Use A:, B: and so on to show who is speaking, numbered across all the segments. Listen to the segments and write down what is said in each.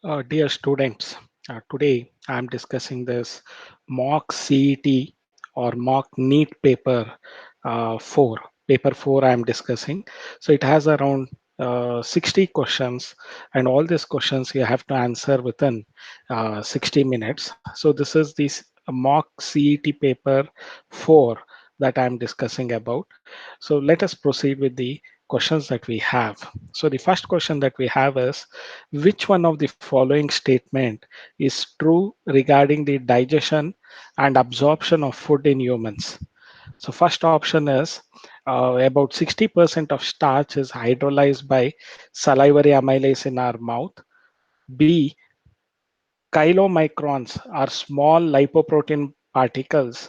A: Dear students, today I'm discussing this mock CET or mock NEET paper 4. Paper 4 I'm discussing. So it has around 60 questions, and all these questions you have to answer within 60 minutes. So this is this mock CET paper 4 that I'm discussing about. So let us proceed with the questions that we have. So the first question that we have is, which one of the following statement is true regarding the digestion and absorption of food in humans? So first option is about 60% of starch is hydrolyzed by salivary amylase in our mouth. B, chylomicrons are small lipoprotein particles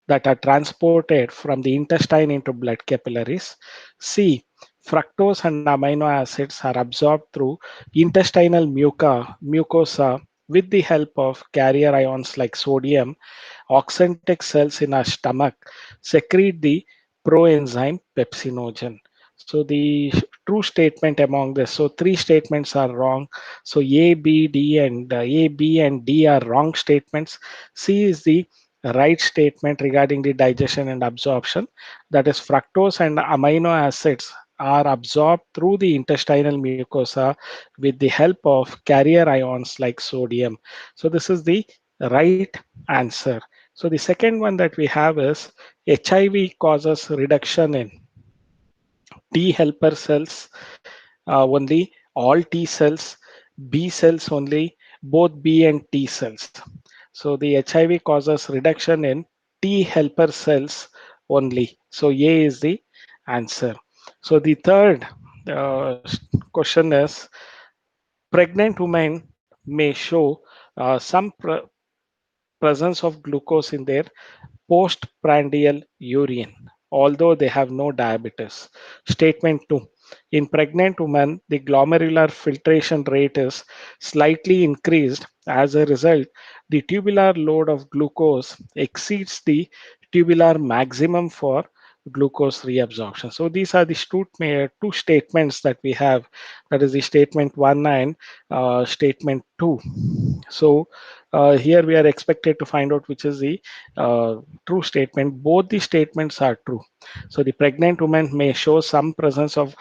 A: that are transported from the intestine into blood capillaries. C, fructose and amino acids are absorbed through intestinal mucosa with the help of carrier ions like sodium. Oxyntic cells in our stomach secrete the proenzyme pepsinogen. So the true statement among this, so three statements are wrong. So A, B, and D are wrong statements. C is the right statement regarding the digestion and absorption. That is, fructose and amino acids are absorbed through the intestinal mucosa with the help of carrier ions like sodium. So this is the right answer. So the second one that we have is, HIV causes reduction in T helper cells only, all T cells, B cells only, both B and T cells. So the HIV causes reduction in T helper cells only. So A is the answer. So the third question is, pregnant women may show some presence of glucose in their postprandial urine, although they have no diabetes. Statement 2. In pregnant women, the glomerular filtration rate is slightly increased. As a result, the tubular load of glucose exceeds the tubular maximum for glucose reabsorption. So these are the two statements that we have. That is the statement 1 and statement 2. So here we are expected to find out which is the true statement. Both the statements are true. So the pregnant woman may show some presence of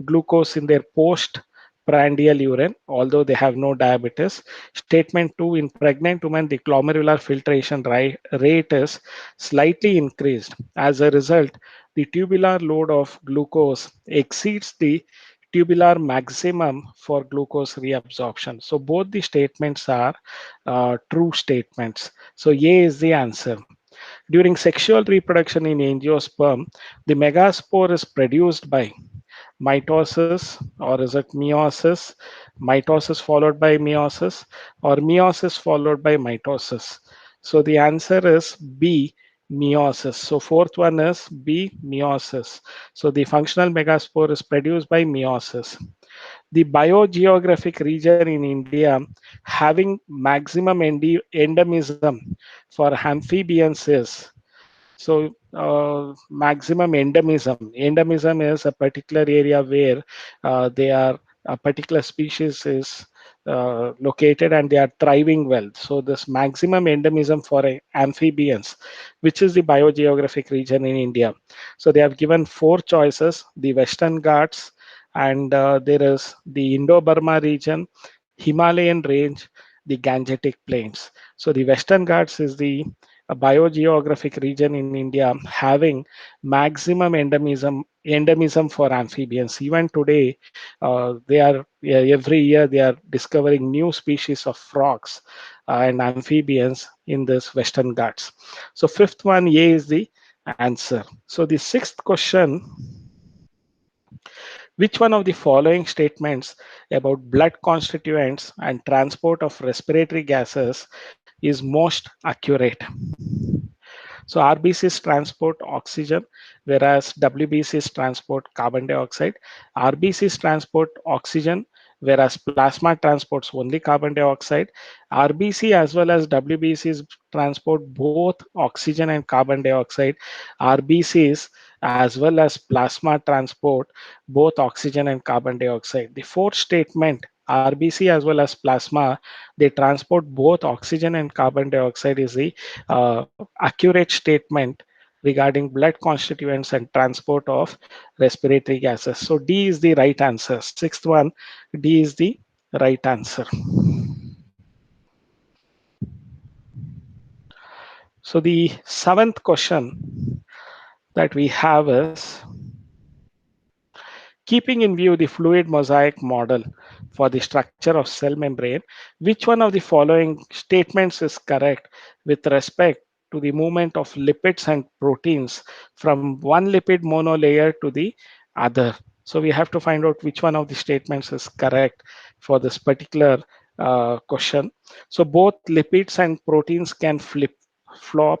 A: glucose in their post prandial urine, although they have no diabetes. Statement 2, in pregnant women, the glomerular filtration rate is slightly increased. As a result, the tubular load of glucose exceeds the tubular maximum for glucose reabsorption. So both the statements are true statements. So A is the answer. During sexual reproduction in angiosperm, the megaspore is produced by mitosis, or is it meiosis? Mitosis followed by meiosis, or meiosis followed by mitosis? So the answer is B, meiosis. So fourth one is B, meiosis. So the functional megaspore is produced by meiosis. The biogeographic region in India having maximum endemism for amphibians is, so maximum endemism. Endemism is a particular area where they are a particular species is located and they are thriving well. So this maximum endemism for amphibians, which is the biogeographic region in India. So they have given four choices: the Western Ghats, and there is the Indo-Burma region, Himalayan range, the Gangetic Plains. So the Western Ghats is the a biogeographic region in India having maximum endemism for amphibians. Even today, they are, yeah, every year they are discovering new species of frogs and amphibians in this Western Ghats. So fifth one, A is the answer. So the sixth question, which one of the following statements about blood constituents and transport of respiratory gases is most accurate? So RBCs transport oxygen, whereas WBCs transport carbon dioxide. RBCs transport oxygen, whereas plasma transports only carbon dioxide. RBC as well as WBCs transport both oxygen and carbon dioxide. RBCs as well as plasma transport both oxygen and carbon dioxide. The fourth statement, RBC as well as plasma, they transport both oxygen and carbon dioxide is the accurate statement regarding blood constituents and transport of respiratory gases. So D is the right answer. Sixth one, D is the right answer. So the seventh question that we have is, keeping in view the fluid mosaic model for the structure of cell membrane, which one of the following statements is correct with respect to the movement of lipids and proteins from one lipid monolayer to the other? So we have to find out which one of the statements is correct for this particular question. So both lipids and proteins can flip flop.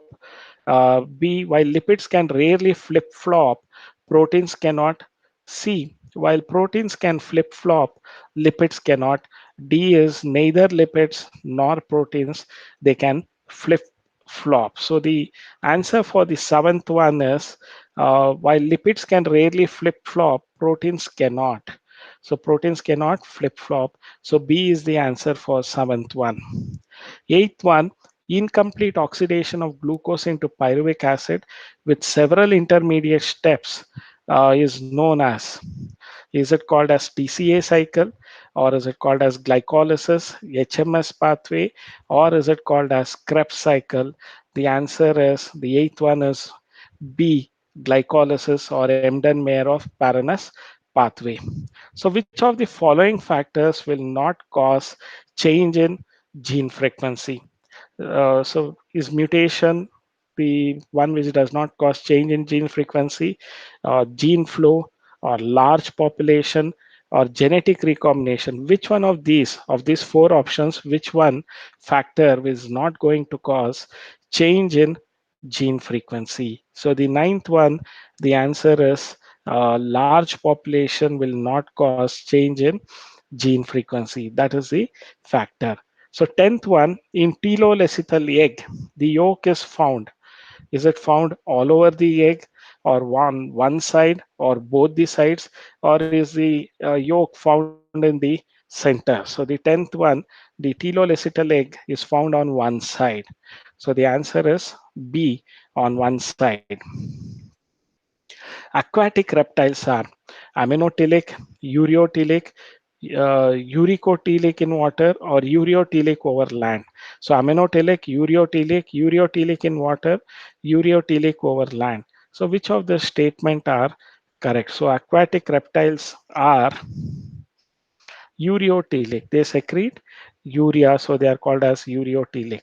A: B, while lipids can rarely flip flop, proteins cannot. C, while proteins can flip flop, lipids cannot. D is neither lipids nor proteins, they can flip flop. So the answer for the seventh one is, while lipids can rarely flip flop, proteins cannot. So proteins cannot flip flop. So B is the answer for seventh one. Eighth one, incomplete oxidation of glucose into pyruvic acid with several intermediate steps is known as. Is it called as TCA cycle, or is it called as glycolysis, HMS pathway, or is it called as Krebs cycle? The answer is, the eighth one is B, glycolysis or Embden-Meyerhof-Paranas pathway. So which of the following factors will not cause change in gene frequency? So is mutation the one which does not cause change in gene frequency, gene flow, or large population, or genetic recombination? Which one of these four options, which one factor is not going to cause change in gene frequency? So the ninth one, the answer is large population will not cause change in gene frequency. That is the factor. So 10th one, in telolecital egg, the yolk is found. Is it found all over the egg, or one side, or both the sides, or is the yolk found in the center? So the 10th one, the telolecital egg is found on one side. So the answer is B, on one side. Aquatic reptiles are aminotelic, ureotelic, uricotelic in water, or ureotelic over land. So aminotelic, ureotelic in water, ureotelic over land. So which of the statement are correct? So aquatic reptiles are ureotelic. They secrete urea, so they are called as ureotelic.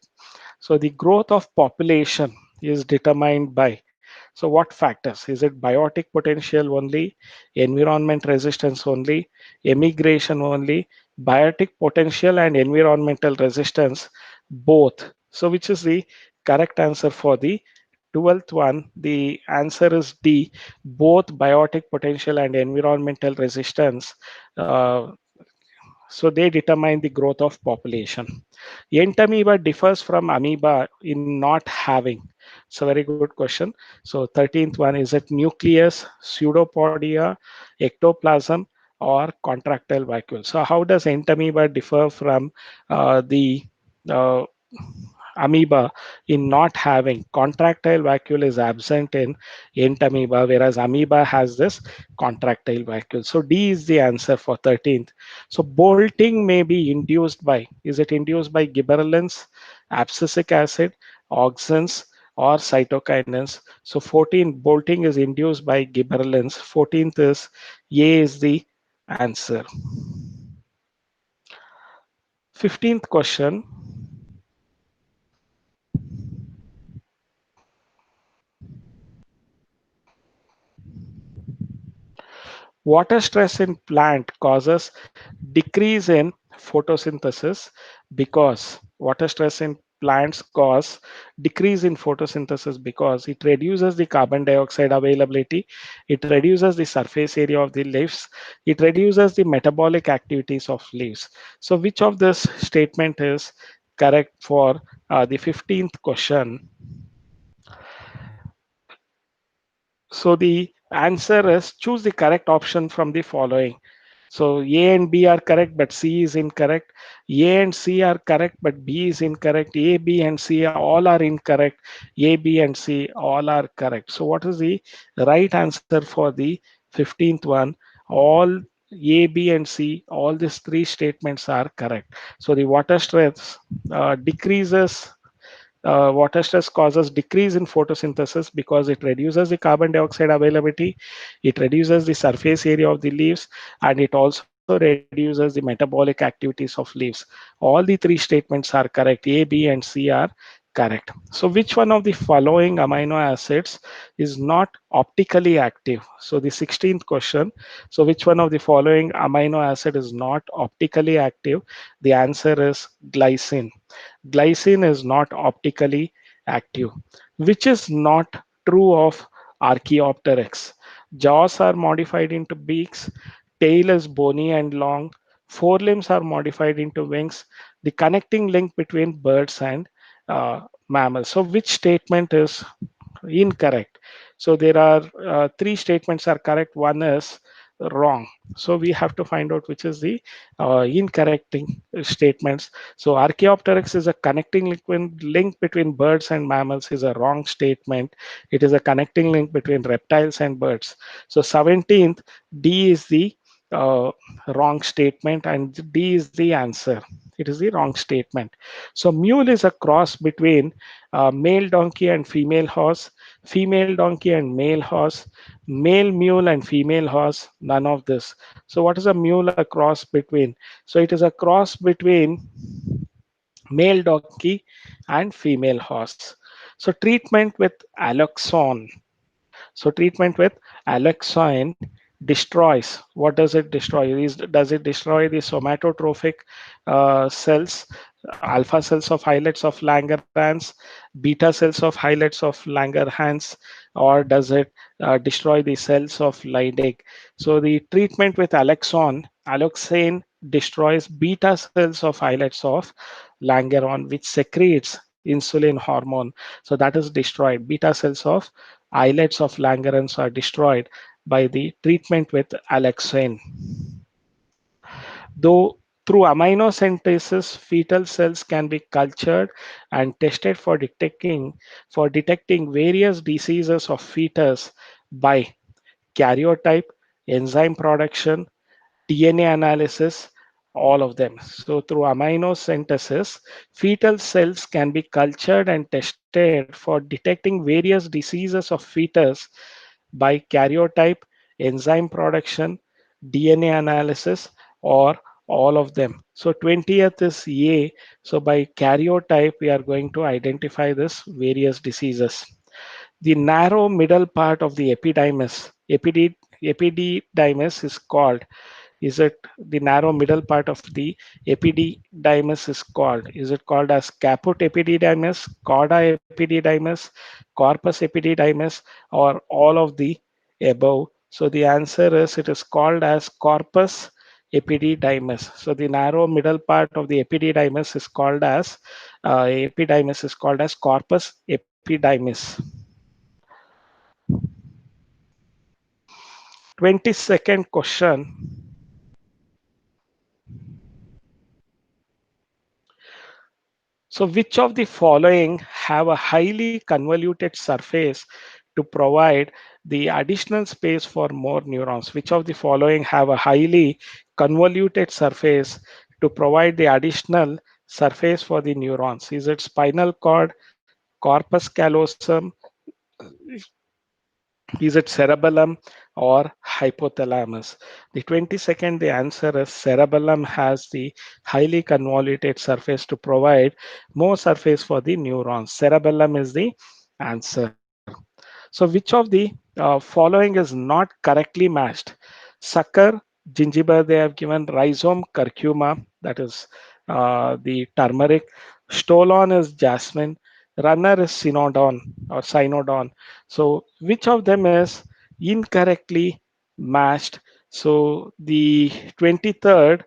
A: So the growth of population is determined by, so what factors? Is it biotic potential only, environment resistance only, emigration only, biotic potential and environmental resistance both? So which is the correct answer for the 12th one? The answer is D, both biotic potential and environmental resistance. Uh, so they determine the growth of population. Entamoeba differs from amoeba in not having. It's a very good question. So 13th one, is it nucleus, pseudopodia, ectoplasm, or contractile vacuole? So how does entamoeba differ from the uh, amoeba in not having? Contractile vacuole is absent in entamoeba, whereas amoeba has this contractile vacuole. So D is the answer for 13th. So bolting may be induced by, is it induced by gibberellins, abscisic acid, auxins, or cytokinins? So 14, bolting is induced by gibberellins. 14th is A is the answer. 15th question. Water stress in plant causes decrease in photosynthesis because water stress in plants cause decrease in photosynthesis because it reduces the carbon dioxide availability, it reduces the surface area of the leaves, it reduces the metabolic activities of leaves. So which of this statement is correct for the 15th question? So the answer is, choose the correct option from the following. So A and B are correct, but C is incorrect. A and C are correct, but B is incorrect. A, B, and C all are incorrect. A, B, and C all are correct. So what is the right answer for the 15th one? All A, B, and C, all these three statements are correct. So the water stress decreases water stress causes decrease in photosynthesis because it reduces the carbon dioxide availability, it reduces the surface area of the leaves, and it also reduces the metabolic activities of leaves. All the three statements are correct. A, B, and C are correct. So which one of the following amino acids is not optically active? So the 16th question. So which one of the following amino acid is not optically active? The answer is glycine. Glycine is not optically active, which is not true of Archaeopteryx. Jaws are modified into beaks, tail is bony and long, forelimbs are modified into wings, the connecting link between birds and mammals. So, which statement is incorrect? So there are three statements are correct, one is wrong. So we have to find out which is the incorrect statements. So Archaeopteryx is a connecting link between birds and mammals is a wrong statement. It is a connecting link between reptiles and birds. So 17th, D is the uh, wrong statement, and D is the answer. It is the wrong statement. So mule is a cross between male donkey and female horse, female donkey and male horse, male mule and female horse, none of this. So what is a mule a cross between? So it is a cross between male donkey and female horse. So treatment with aloxone. So treatment with aloxine destroys. What does it destroy? Does it destroy the somatotrophic cells, alpha cells of islets of Langerhans, beta cells of islets of Langerhans, or does it destroy the cells of Leydig? So the treatment with aloxane destroys beta cells of islets of Langerhans, which secretes insulin hormone. So that is destroyed. Beta cells of islets of Langerhans are destroyed by the treatment with aloxane. Though through aminocentesis, fetal cells can be cultured and tested for detecting various diseases of fetus by karyotype, enzyme production, DNA analysis, all of them. So through aminocentesis, fetal cells can be cultured and tested for detecting various diseases of fetus by karyotype, enzyme production, DNA analysis, or all of them. So 20th is A. So by karyotype, we are going to identify this various diseases. The narrow middle part of the epididymis is called, is it the narrow middle part of the epididymis is called? Is it called as caput epididymis, cauda epididymis, corpus epididymis, or all of the above? So the answer is it is called as corpus epididymis. So the narrow middle part of the epididymis is called as epididymis is called as corpus epididymis. 22nd question. So, which of the following have a highly convoluted surface to provide the additional space for more neurons? Which of the following have a highly convoluted surface to provide the additional surface for the neurons? Is it spinal cord, corpus callosum, is it cerebellum, or hypothalamus? The 22nd, the answer is cerebellum has the highly convoluted surface to provide more surface for the neurons. Cerebellum is the answer. So which of the following is not correctly matched? Sucker, gingiber, they have given rhizome, curcuma, that is the turmeric. Stolon is jasmine. Runner is synodon or cynodon. So which of them is incorrectly matched? So the 23rd,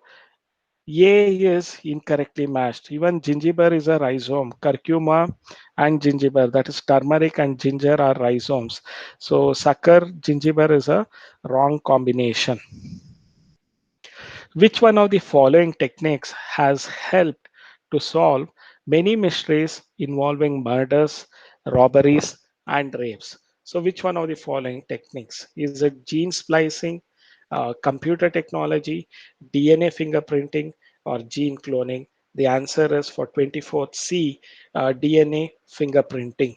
A: A is incorrectly matched. Even gingiber is a rhizome. Curcuma and gingiber, that is turmeric and ginger, are rhizomes. So sucker gingiber is a wrong combination. Which one of the following techniques has helped to solve many mysteries involving murders, robberies, and rapes? So, which one of the following techniques? Is it gene splicing, computer technology, DNA fingerprinting, or gene cloning? The answer is for 24th C, DNA fingerprinting.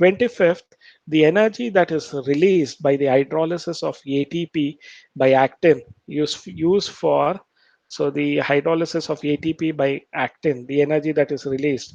A: 25th, the energy that is released by the hydrolysis of ATP by actin used for, so the hydrolysis of ATP by actin, the energy that is released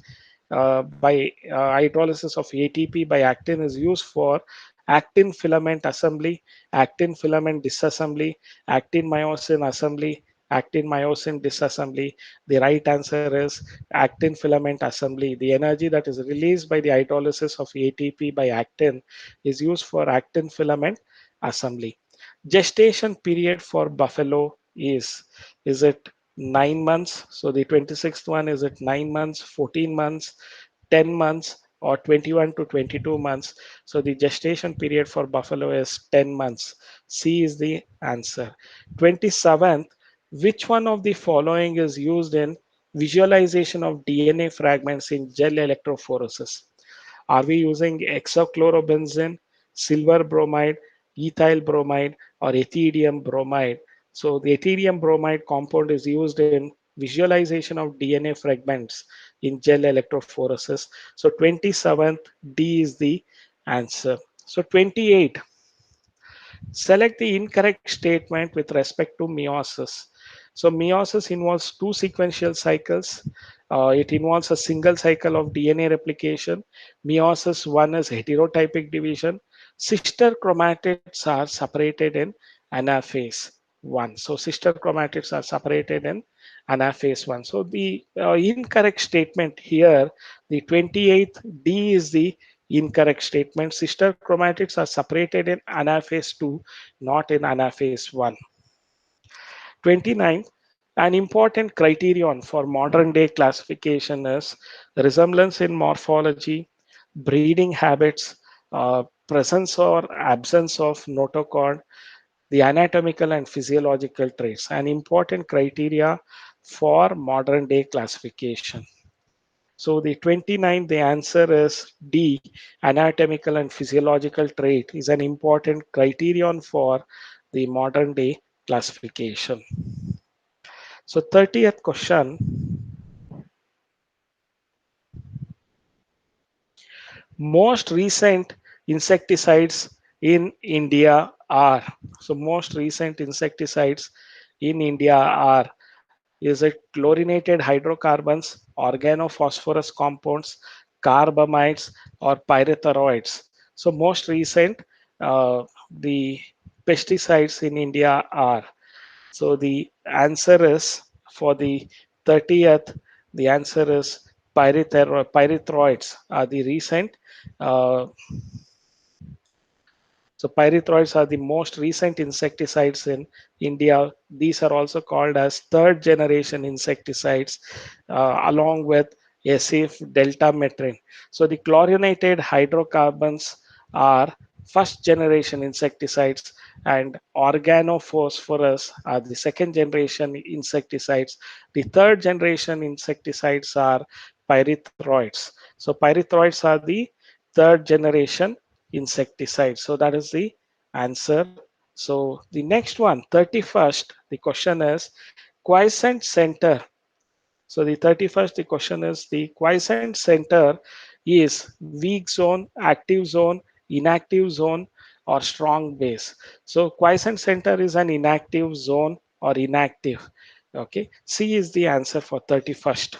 A: by hydrolysis of ATP by actin is used for actin filament assembly, actin filament disassembly, actin myosin assembly, actin myosin disassembly. The right answer is actin filament assembly. The energy that is released by the hydrolysis of ATP by actin is used for actin filament assembly. Gestation period for buffalo is it 9 months? So the 26th one, is it 9 months, 14 months, 10 months, or 21 to 22 months? So the gestation period for buffalo is 10 months. C is the answer. 27th, which one of the following is used in visualization of DNA fragments in gel electrophoresis? Are we using hexachlorobenzene, silver bromide, ethyl bromide, or ethidium bromide? So the ethidium bromide compound is used in visualization of DNA fragments in gel electrophoresis. So 27th D is the answer. So 28, select the incorrect statement with respect to meiosis. So meiosis involves two sequential cycles. It involves a single cycle of DNA replication. Meiosis one is heterotypic division. Sister chromatids are separated in anaphase one. So sister chromatids are separated in anaphase one. So the incorrect statement here, the 28th D is the incorrect statement. Sister chromatids are separated in anaphase 2, not in anaphase 1. 29. An important criterion for modern day classification is resemblance in morphology, breeding habits, presence or absence of notochord, the anatomical and physiological traits, an important criteria for modern day classification. So the 29, the answer is D, anatomical and physiological trait is an important criterion for the modern day classification. So 30th question, most recent insecticides in India are. So most recent insecticides in India are, is it chlorinated hydrocarbons, organophosphorus compounds, carbamides, or pyrethroids? So most recent, the pesticides in India are. So the answer is for the 30th, the answer is pyrethroids are the recent. Uh, so pyrethroids are the most recent insecticides in India. These are also called as third generation insecticides, along with SAF deltametrin. So the chlorinated hydrocarbons are first generation insecticides, and organophosphorus are the second generation insecticides. The third generation insecticides are pyrethroids. So pyrethroids are the third generation insecticides. So that is the answer. So the next one, 31st, the question is quiescent center. So the 31st, the question is the quiescent center is weak zone, active zone, inactive zone, or strong base. So quiescent center is an inactive zone or inactive. Okay, C is the answer for 31st.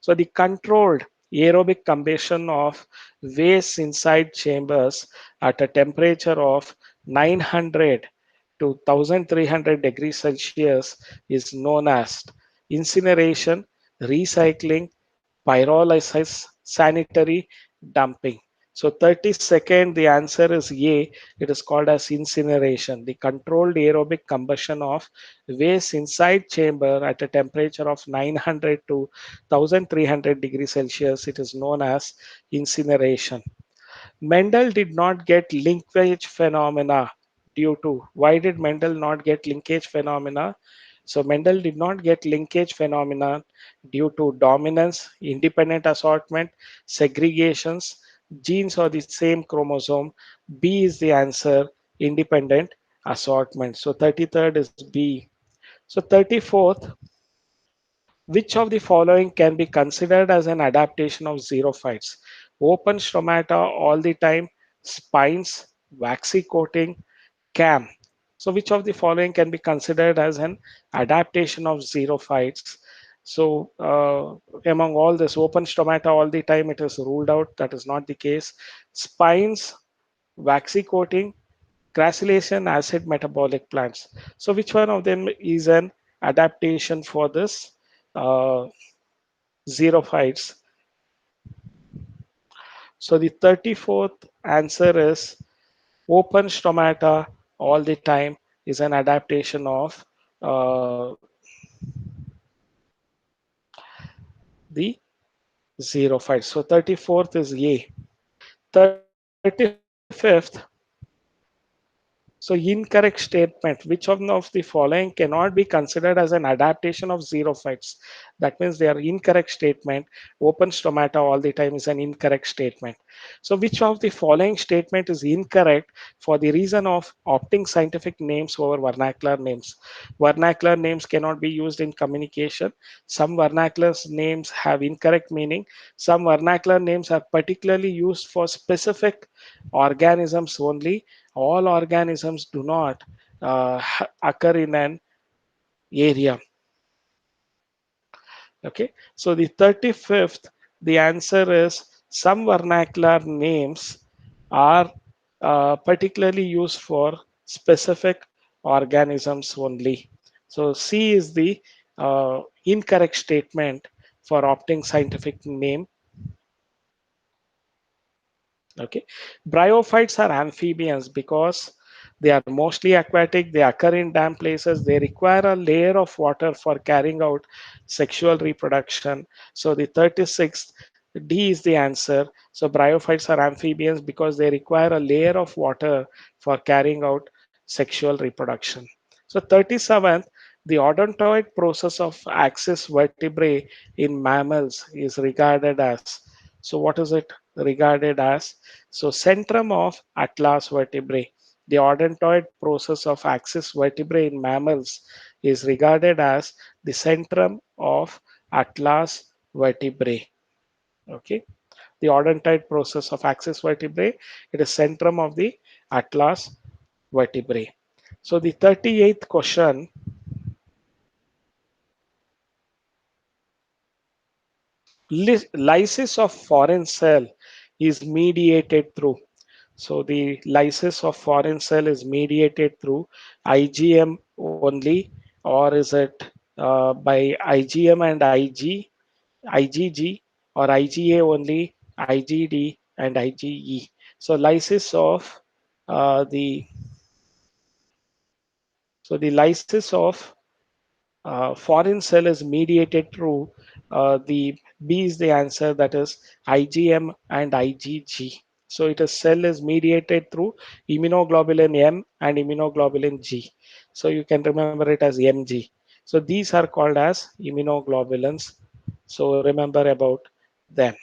A: So the controlled aerobic combustion of waste inside chambers at a temperature of 900 to 1300 degrees Celsius is known as incineration, recycling, pyrolysis, sanitary dumping. So 32nd, the answer is A. It is called as incineration, the controlled aerobic combustion of waste inside chamber at a temperature of 900 to 1300 degrees Celsius. It is known as incineration. Mendel did not get linkage phenomena due to? Why did Mendel not get linkage phenomena? So Mendel did not get linkage phenomena due to dominance, independent assortment, segregations, genes are the same chromosome. B is the answer, independent assortment. So 33rd is B. So 34th, which of the following can be considered as an adaptation of xerophytes? Open stomata all the time, spines, waxy coating, cam. So which of the following can be considered as an adaptation of xerophytes? So among all this, open stomata all the time, it is ruled out. That is not the case. Spines, waxy coating, crassulation, acid metabolic plants. So which one of them is an adaptation for this uh, xerophytes? So the 34th answer is open stomata all the time is an adaptation of uh, the xerophytes. So 34th is A. 35th, so incorrect statement. Which of the following cannot be considered as an adaptation of xerophytes? That means they are incorrect statement. Open stomata all the time is an incorrect statement. So which of the following statement is incorrect for the reason of opting scientific names over vernacular names? Vernacular names cannot be used in communication. Some vernacular names have incorrect meaning. Some vernacular names are particularly used for specific organisms only. All organisms do not occur in an area. Okay, so the 35th, the answer is some vernacular names are particularly used for specific organisms only. So C is the incorrect statement for opting scientific name. Okay, bryophytes are amphibians because they are mostly aquatic, they occur in damp places, they require a layer of water for carrying out sexual reproduction. So the 36th, D is the answer. So bryophytes are amphibians because they require a layer of water for carrying out sexual reproduction. So 37th, the odontoid process of axis vertebrae in mammals is regarded as. So what is it regarded as? So centrum of atlas vertebrae. The odontoid process of axis vertebrae in mammals is regarded as the centrum of atlas vertebrae. Okay, the odontoid process of axis vertebrae, it is centrum of the atlas vertebrae. So the 38th question, lysis of foreign cell is mediated through. So the lysis of foreign cell is mediated through IgM only, or is it by IgM and IgG, or IgA only, IgD and IgE? So lysis of the the lysis of foreign cell is mediated through the B is the answer, that is IgM and IgG. So it is cell is mediated through immunoglobulin M and immunoglobulin G. So you can remember it as MG. So these are called as immunoglobulins. So remember about them.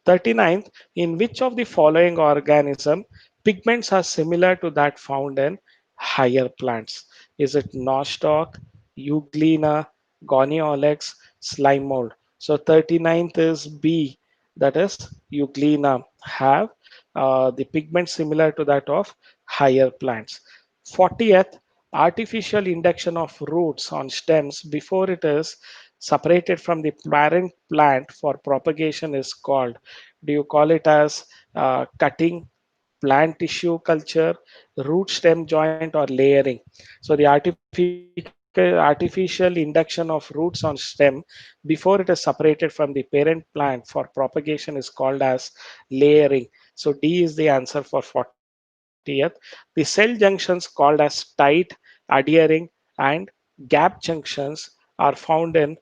A: 39th, in which of the following organism pigments are similar to that found in higher plants? Is it nostoc, euglena, goniolax, slime mold? So 39th is B, that is euglena, have the pigment similar to that of higher plants. 40th, artificial induction of roots on stems before it is separated from the parent plant for propagation is called. Do you call it as cutting, plant tissue culture, root stem joint, or layering? So the artificial induction of roots on stem before it is separated from the parent plant for propagation is called as layering. So D is the answer for 40th. The cell junctions called as tight, adhering, and gap junctions are found in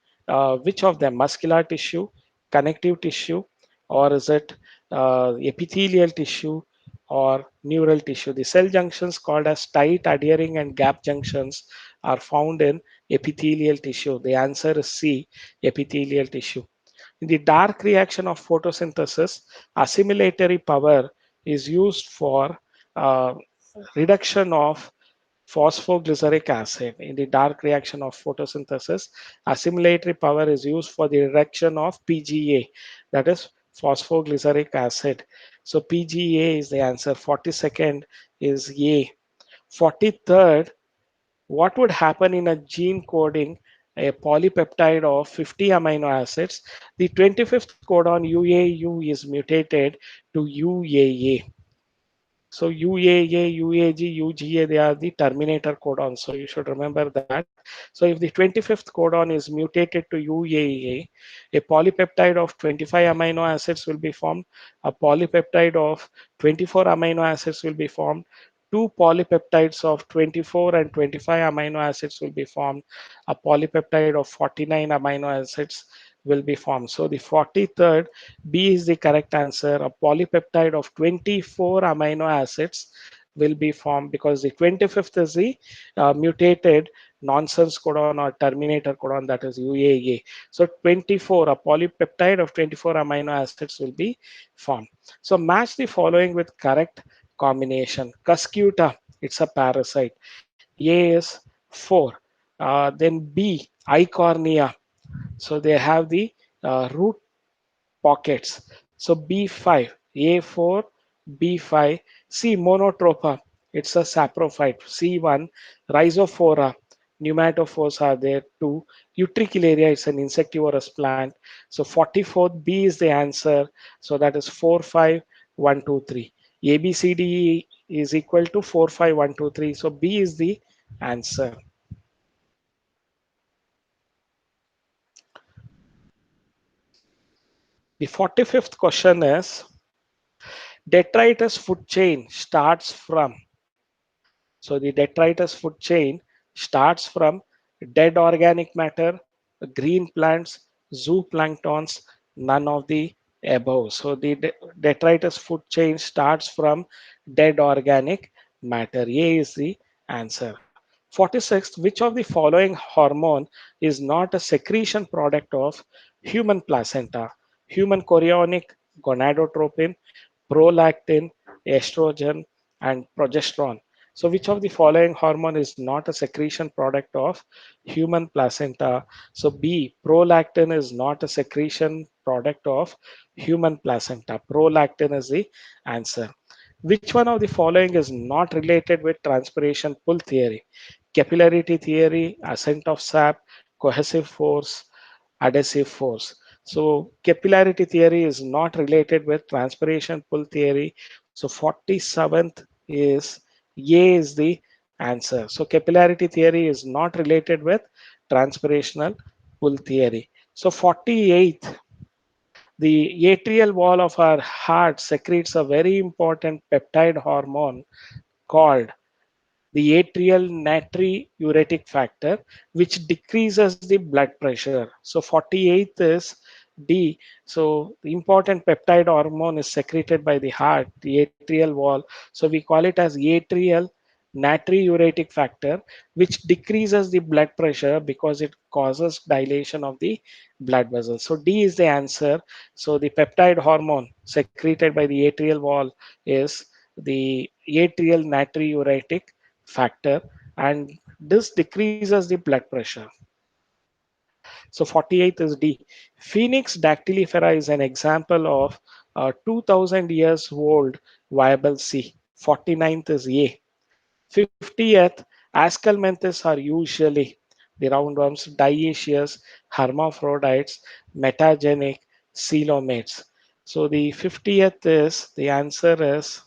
A: which of them? Muscular tissue, connective tissue, or is it epithelial tissue or neural tissue. The cell junctions called as tight, adhering, and gap junctions are found in epithelial tissue. The answer is C, epithelial tissue. In the dark reaction of photosynthesis, assimilatory power is used for uh, reduction of phosphoglyceric acid. In the dark reaction of photosynthesis, assimilatory power is used for the reduction of PGA, that is phosphoglyceric acid. So PGA is the answer. 42nd is A. 43rd, what would happen in a gene coding a polypeptide of 50 amino acids? The 25th codon UAU is mutated to UAA. So UAA, UAG, UGA, they are the terminator codons. So you should remember that. So if the 25th codon is mutated to UAA, a polypeptide of 25 amino acids will be formed. A polypeptide of 24 amino acids will be formed. Two polypeptides of 24 and 25 amino acids will be formed. A polypeptide of 49 amino acids will be formed. So the 43rd, B is the correct answer. A polypeptide of 24 amino acids will be formed because the 25th is the mutated nonsense codon or terminator codon, that is UAA. So 24, a polypeptide of 24 amino acids will be formed. So match the following with correct combination. Cuscuta, it's a parasite. A is 4. Then B, Eichhornia. So they have the root pockets. So B5, A4, B5, C monotropa, it's a saprophyte. C1, rhizophora, pneumatophores are there too. Utricularia, it's an insectivorous plant. So 44th, B is the answer. So that is 4, 5, 1, 2, 3. A, B, C, D, E is equal to 4, 5, 1, 2, 3. So B is the answer. The 45th question is detritus food chain starts from. So the detritus food chain starts from dead organic matter, green plants, zooplanktons, none of the above. So the detritus food chain starts from dead organic matter. A is the answer. 46th, which of the following hormone is not a secretion product of human placenta? Human chorionic gonadotropin, prolactin, estrogen, and progesterone. So, which of the following hormone is not a secretion product of human placenta? So, B, prolactin is not a secretion product of human placenta. Prolactin is the answer. Which one of the following is not related with transpiration pull theory? Capillarity theory, ascent of sap, cohesive force, adhesive force. So capillarity theory is not related with transpiration pull theory. So 47th is A is the answer. So capillarity theory is not related with transpirational pull theory. So 48th, the atrial wall of our heart secretes a very important peptide hormone called the atrial natriuretic factor, which decreases the blood pressure. So 48th is D. So the important peptide hormone is secreted by the heart, the atrial wall. So we call it as atrial natriuretic factor, which decreases the blood pressure because it causes dilation of the blood vessels. So D is the answer. So the peptide hormone secreted by the atrial wall is the atrial natriuretic factor, and this decreases the blood pressure. So 48th is D. Phoenix dactylifera is an example of a 2000 years old viable C. 49th is A. 50th, Ascalmanthus are usually the roundworms, dioecious, hermaphrodites, metagenic, coelomates. So the 50th is, the answer is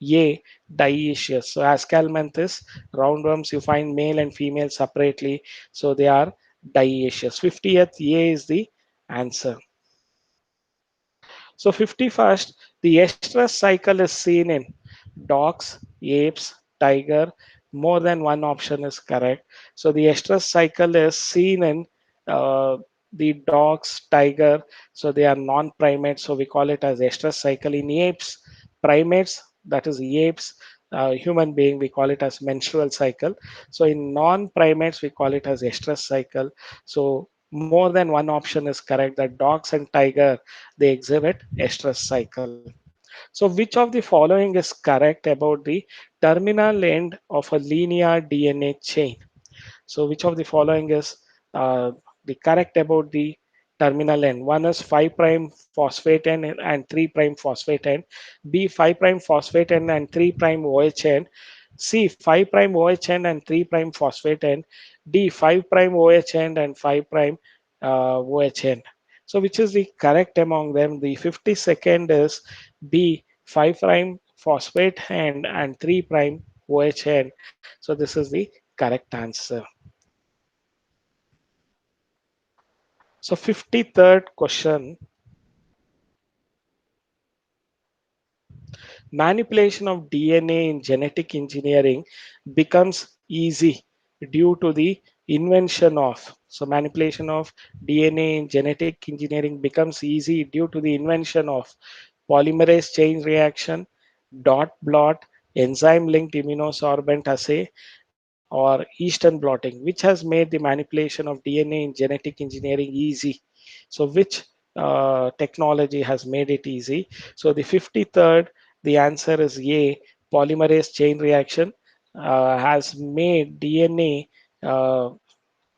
A: A, dioecious. So Ascalmanthus, roundworms, you find male and female separately. So they are dioecious. 50th, A is the answer. So 51st, the estrus cycle is seen in dogs, apes, tiger. More than one option is correct. So the estrus cycle is seen in uh, the dogs, tiger, so they are non-primates, so we call it as estrus cycle. In apes, primates, that is apes, human being, we call it as menstrual cycle. So in non-primates, we call it as estrus cycle. So more than one option is correct, that dogs and tiger, they exhibit estrus cycle. So which of the following is correct about the terminal end of a linear DNA chain? So which of the following is the correct about the terminal end? One is 5 prime phosphate end and 3 prime phosphate end. B 5 prime phosphate end and 3 prime OH end. C 5 prime OH end and 3 prime phosphate end. D 5 prime OH end and 5 prime OH end. So which is the correct among them? The 52nd is B 5 prime phosphate end and 3 prime OH end. So this is the correct answer. So 53rd question, manipulation of DNA in genetic engineering becomes easy due to the invention of. So manipulation of DNA in genetic engineering becomes easy due to the invention of polymerase chain reaction, dot blot, enzyme linked immunosorbent assay, or Eastern blotting, which has made the manipulation of DNA in genetic engineering easy. So which technology has made it easy? So the 53rd, the answer is A, polymerase chain reaction has made DNA, uh,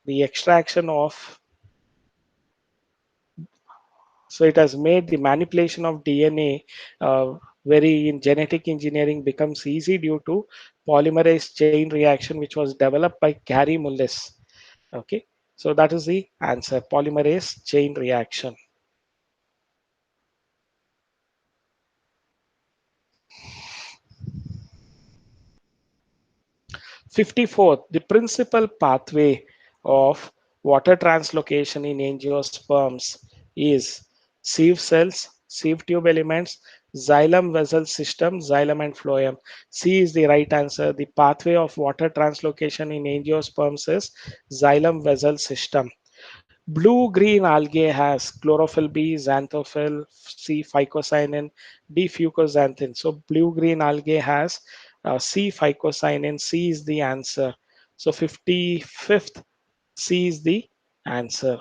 A: the extraction of, so it has made the manipulation of DNA very in genetic engineering becomes easy due to polymerase chain reaction, which was developed by Gary Mullis. Okay, so that is the answer, polymerase chain reaction. 54th, the principal pathway of water translocation in angiosperms is sieve cells, sieve tube elements, xylem vessel system, xylem and phloem. C is the right answer. The pathway of water translocation in angiosperms is xylem vessel system. Blue-green algae has chlorophyll B, xanthophyll, C, phycocyanin, D, fucoxanthin. So blue-green algae has C, phycocyanin. C is the answer. So 55th, C is the answer.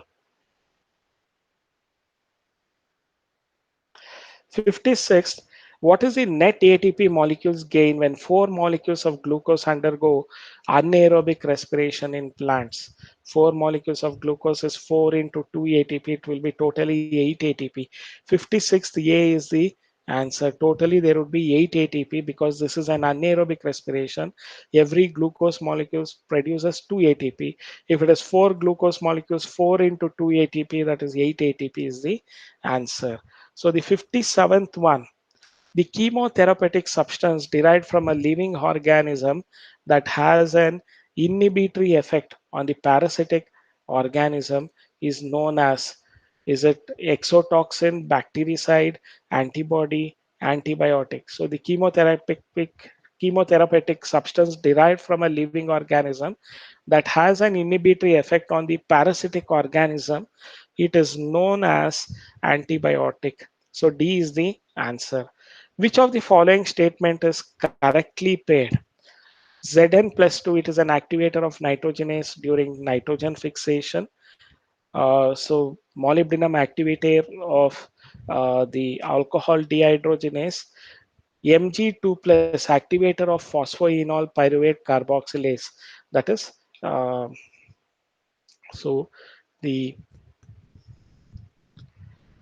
A: 56th, what is the net ATP molecules gain when four molecules of glucose undergo anaerobic respiration in plants? Four molecules of glucose is 4 into 2 ATP. It will be totally 8 ATP. 56th A is the answer. Totally, there would be 8 ATP because this is an anaerobic respiration. Every glucose molecule produces 2 ATP. If it is four glucose molecules, 4 into 2 ATP, that is 8 ATP is the answer. So the 57th one, the chemotherapeutic substance derived from a living organism that has an inhibitory effect on the parasitic organism is known as, is it exotoxin, bactericide, antibody, antibiotic? So the chemotherapeutic substance derived from a living organism that has an inhibitory effect on the parasitic organism, it is known as antibiotic. So D is the answer. Which of the following statement is correctly paired? Zn+2, it is an activator of nitrogenase during nitrogen fixation. So molybdenum activator of the alcohol dehydrogenase. Mg2 plus activator of phosphoenol pyruvate carboxylase. That is, uh, so the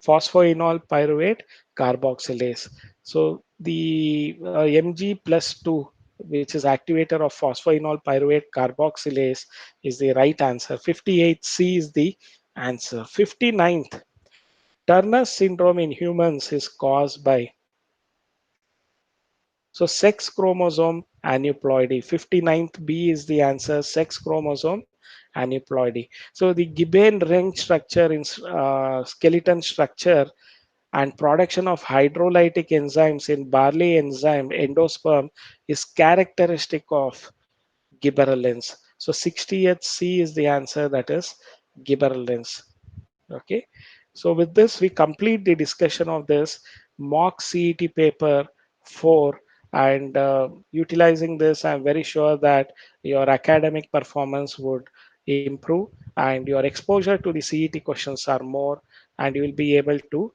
A: phosphoenol pyruvate carboxylase. So the Mg+2, which is activator of phosphoenol pyruvate carboxylase, is the right answer. 58 C is the answer. 59th, Turner syndrome in humans is caused by, so sex chromosome aneuploidy. 59th B is the answer, sex chromosome aneuploidy. So the Gibbon ring structure in skeleton structure and production of hydrolytic enzymes in barley enzyme endosperm is characteristic of gibberellins. So 60th C is the answer, that is gibberellins. Okay, so with this, we complete the discussion of this mock CET paper 4. And utilizing this, I'm very sure that your academic performance would improve and your exposure to the CET questions are more, and you will be able to